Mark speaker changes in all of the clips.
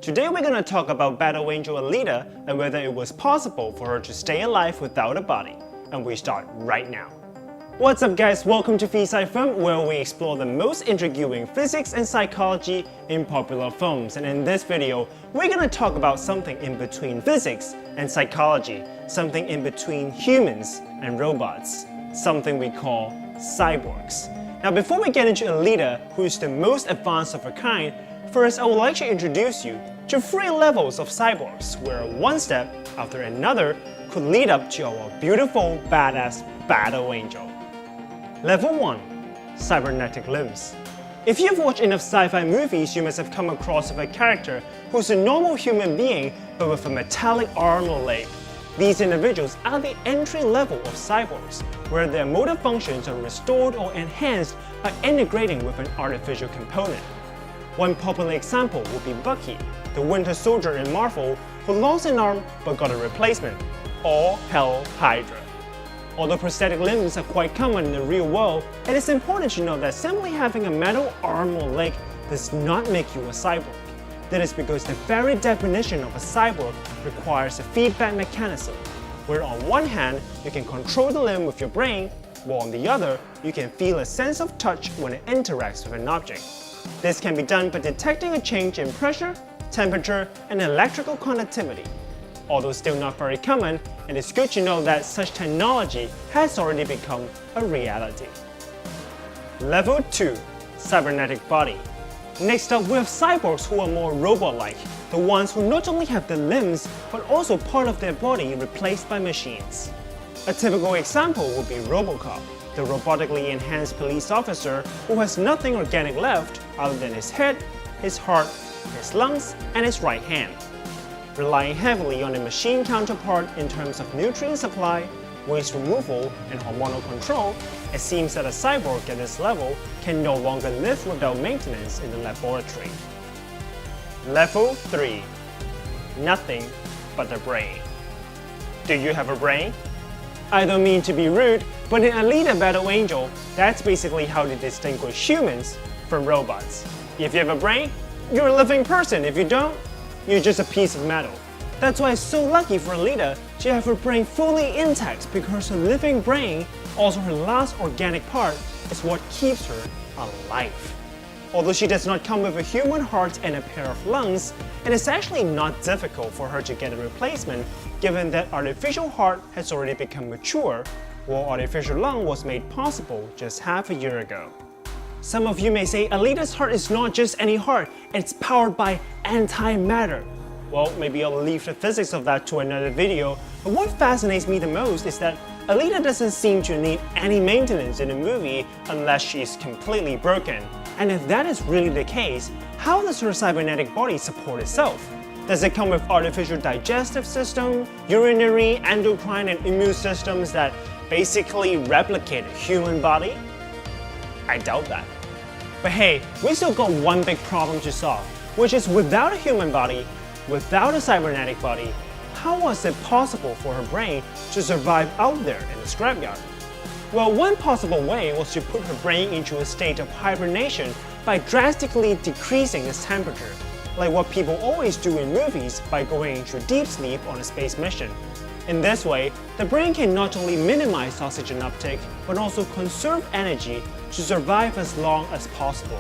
Speaker 1: Today we're gonna talk about Battle Angel Alita and whether it was possible for her to stay alive without a body. And we start right now. What's up guys, welcome to Phi-Sci Film, where we explore the most intriguing physics and psychology in popular films. And in this video, we're gonna talk about something in between physics and psychology, something in between humans and robots, something we call cyborgs. Now before we get into Alita, who is the most advanced of her kind, first I would like to introduce you to 3 levels of cyborgs, where one step after another could lead up to our beautiful, badass Battle Angel. Level 1. Cybernetic limbs. If you've watched enough sci-fi movies, you must have come across with a character who's a normal human being but with a metallic arm or leg. These individuals are the entry level of cyborgs, where their motor functions are restored or enhanced by integrating with an artificial component. One popular example would be Bucky, the Winter Soldier in Marvel, who lost an arm but got a replacement. All hail Hydra. Although prosthetic limbs are quite common in the real world, it is important to know that simply having a metal arm or leg does not make you a cyborg. That is because the very definition of a cyborg requires a feedback mechanism, where on one hand you can control the limb with your brain, while on the other you can feel a sense of touch when it interacts with an object. This can be done by detecting a change in pressure, temperature, and electrical conductivity. Although still not very common, it is good to know that such technology has already become a reality. Level 2. Cybernetic body. Next up, we have cyborgs who are more robot-like, the ones who not only have the limbs, but also part of their body replaced by machines. A typical example would be RoboCop, the robotically enhanced police officer who has nothing organic left other than his head, his heart, his lungs, and his right hand. Relying heavily on a machine counterpart in terms of nutrient supply, waste removal, and hormonal control, it seems that a cyborg at this level can no longer live without maintenance in the laboratory. Level 3. Nothing but the brain. Do you have a brain? I don't mean to be rude, but in Alita Battle Angel, that's basically how they distinguish humans from robots. If you have a brain, you're a living person. If you don't, you're just a piece of metal. That's why it's so lucky for Alita to have her brain fully intact, because her living brain, also her last organic part, is what keeps her alive. Although she does not come with a human heart and a pair of lungs, it is actually not difficult for her to get a replacement, given that artificial heart has already become mature, while artificial lung was made possible just half a year ago. Some of you may say Alita's heart is not just any heart, it's powered by antimatter. Well, maybe I'll leave the physics of that to another video, but what fascinates me the most is that Alita doesn't seem to need any maintenance in the movie unless she's completely broken. And if that is really the case, how does her cybernetic body support itself? Does it come with artificial digestive system, urinary, endocrine, and immune systems that basically replicate a human body? I doubt that. But hey, we still got one big problem to solve, which is without a human body, without a cybernetic body, how was it possible for her brain to survive out there in the scrapyard? Well, one possible way was to put her brain into a state of hibernation by drastically decreasing its temperature, like what people always do in movies by going into deep sleep on a space mission. In this way, the brain can not only minimize oxygen uptake, but also conserve energy to survive as long as possible.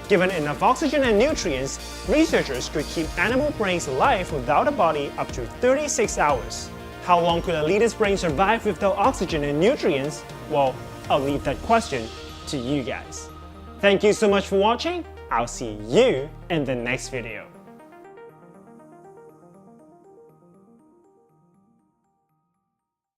Speaker 1: Given enough oxygen and nutrients, researchers could keep animal brains alive without a body up to 36 hours. How long could Alita's brain survive without oxygen and nutrients? Well, I'll leave that question to you guys. Thank you so much for watching. I'll see you in the next video.